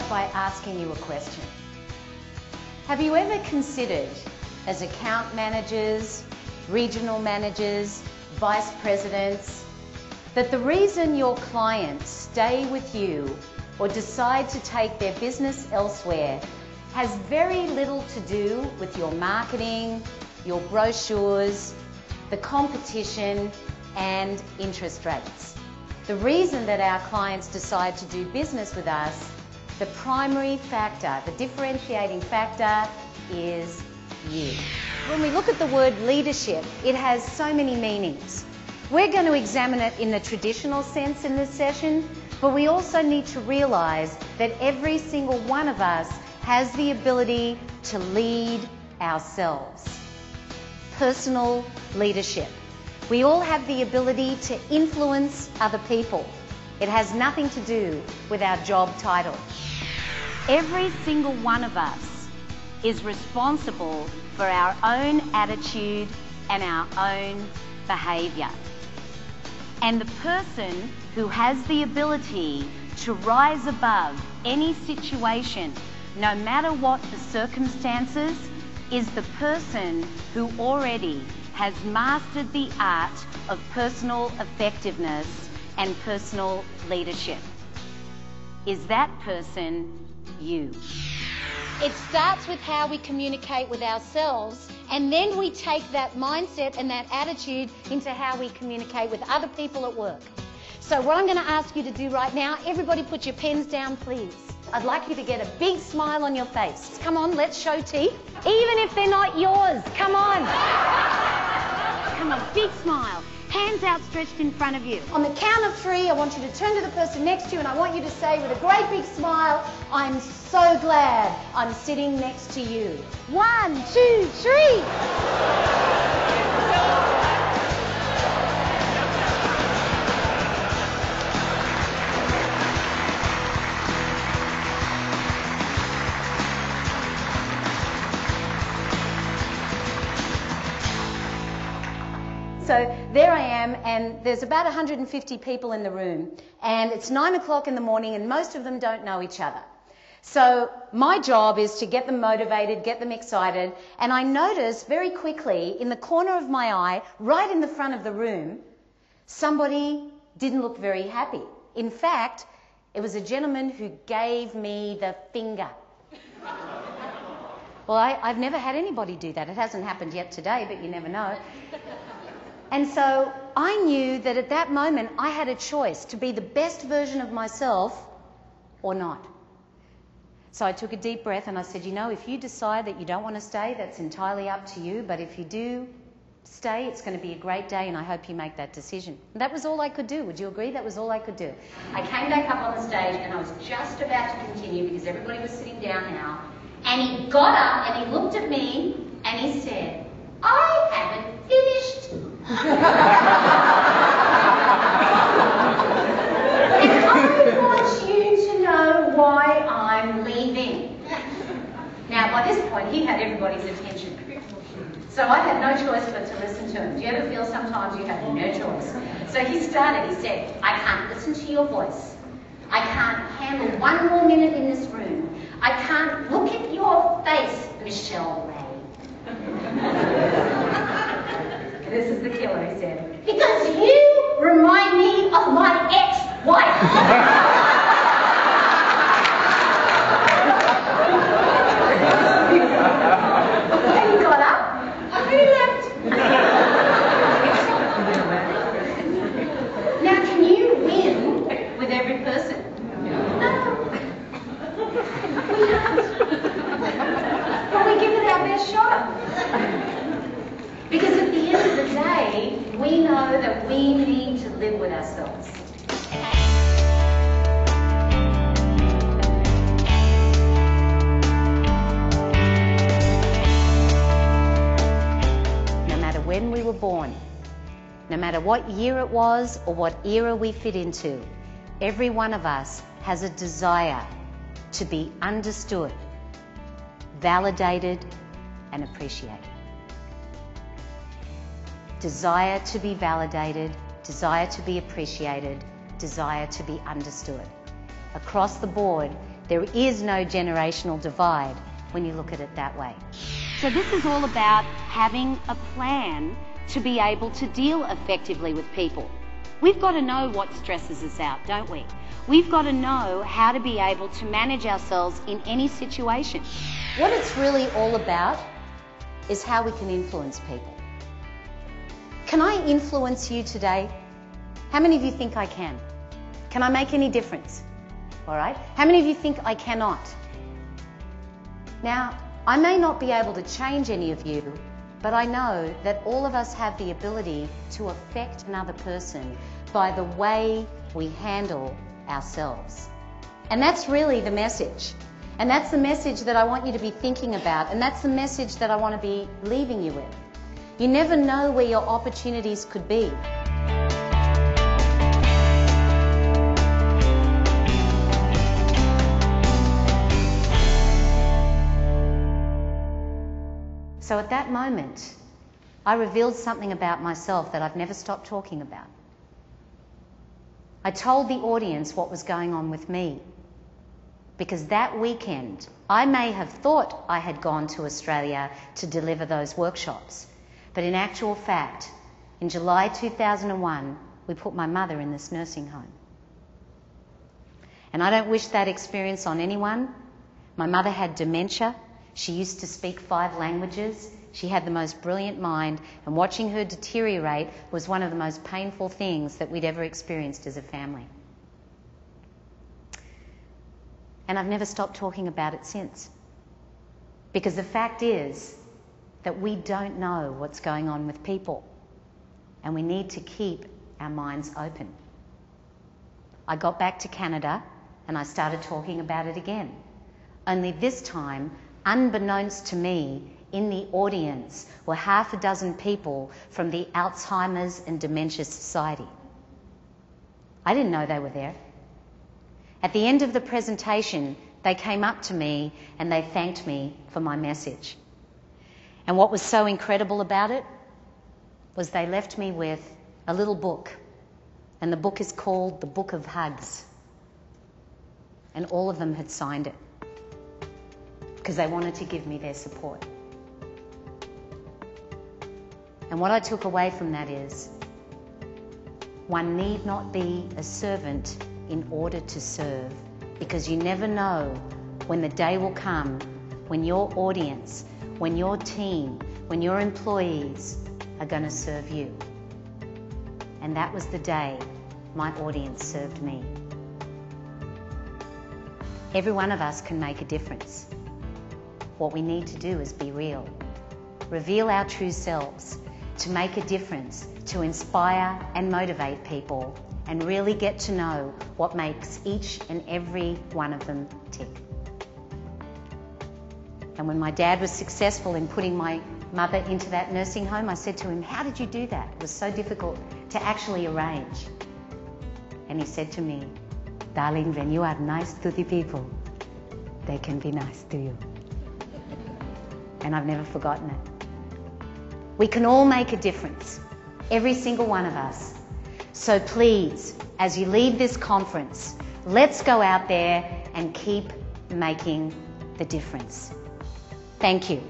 start by asking you a question. Have you ever considered, as account managers, regional managers, vice presidents, that the reason your clients stay with you or decide to take their business elsewhere has very little to do with your marketing, your brochures, the competition, and interest rates? The reason that our clients decide to do business with us, the primary factor, the differentiating factor, is you. When we look at the word leadership, it has so many meanings. We're going to examine it in the traditional sense in this session, but we also need to realize that every single one of us has the ability to lead ourselves. Personal leadership. We all have the ability to influence other people. It has nothing to do with our job title. Every single one of us is responsible for our own attitude and our own behaviour. And the person who has the ability to rise above any situation, no matter what the circumstances, is the person who already has mastered the art of personal effectiveness and personal leadership. Is that person you? It starts with how we communicate with ourselves, and then we take that mindset and that attitude into how we communicate with other people at work. So what I'm going to ask you to do right now, everybody put your pens down, please. I'd like you to get a big smile on your face. Come on, let's show teeth. Even if they're not yours, come on. Come on, big smile. Hands outstretched in front of you. On the count of 3, I want you to turn to the person next to you and I want you to say with a great big smile, I'm so glad I'm sitting next to you. 1, 2, 3. So there I am, and there's about 150 people in the room, and it's 9 o'clock in the morning, and most of them don't know each other. So my job is to get them motivated, get them excited, and I noticed very quickly in the corner of my eye, right in the front of the room, somebody didn't look very happy. In fact, it was a gentleman who gave me the finger. Well, I've never had anybody do that. It hasn't happened yet today, but you never know. And so I knew that at that moment I had a choice to be the best version of myself or not. So I took a deep breath and I said, you know, if you decide that you don't want to stay, that's entirely up to you. But if you do stay, it's going to be a great day and I hope you make that decision. And that was all I could do. Would you agree? That was all I could do. I came back up on the stage and I was just about to continue because everybody was sitting down now. And he got up and he looked at me and he said, I haven't finished. And I want you to know why I'm leaving. Now, by this point, he had everybody's attention. So I had no choice but to listen to him. Do you ever feel sometimes you have no choice? So he started, he said, I can't listen to your voice. I can't handle one more minute in this room. I can't look at your face, Michelle Ray. This is the killer, he said. Because you remind me of my ex-wife. And he got up and he left. Now, can you win with every person? No. We can't. But we give it our best shot. Because at the end of the day, we know that we need to live with ourselves. No matter when we were born, no matter what year it was or what era we fit into, every one of us has a desire to be understood, validated, and appreciated. Desire to be validated, desire to be appreciated, desire to be understood. Across the board, There is no generational divide when you look at it that way. So this is all about having a plan to be able to deal effectively with people. We've got to know what stresses us out, don't we? We've got to know how to be able to manage ourselves in any situation. What it's really all about is how we can influence people. Can I influence you today? How many of you think I can? Can I make any difference? All right. How many of you think I cannot? Now, I may not be able to change any of you, but I know that all of us have the ability to affect another person by the way we handle ourselves. And that's really the message. And that's the message that I want you to be thinking about. And that's the message that I want to be leaving you with. You never know where your opportunities could be. So at that moment, I revealed something about myself that I've never stopped talking about. I told the audience what was going on with me, because that weekend I may have thought I had gone to Australia to deliver those workshops, but in actual fact, in July 2001, we put my mother in this nursing home. And I don't wish that experience on anyone. My mother had dementia. She used to speak 5 languages. She had the most brilliant mind, and watching her deteriorate was one of the most painful things that we'd ever experienced as a family. And I've never stopped talking about it since. Because the fact is that we don't know what's going on with people, and we need to keep our minds open. I got back to Canada and I started talking about it again. Only this time, unbeknownst to me, in the audience were 6 people from the Alzheimer's and Dementia Society. I didn't know they were there. At the end of the presentation, they came up to me and they thanked me for my message. And what was so incredible about it was they left me with a little book, and the book is called The Book of Hugs. And all of them had signed it, because they wanted to give me their support. And what I took away from that is, one need not be a servant in order to serve, because you never know when the day will come when your audience, when your team, when your employees are going to serve you. And that was the day my audience served me. Every one of us can make a difference. What we need to do is be real. Reveal our true selves to make a difference, to inspire and motivate people, and really get to know what makes each and every one of them tick. And when my dad was successful in putting my mother into that nursing home, I said to him, "How did you do that? It was so difficult to actually arrange." And he said to me, "Darling, when you are nice to the people, they can be nice to you." And I've never forgotten it. We can all make a difference, every single one of us. So please, as you leave this conference, let's go out there and keep making the difference. Thank you.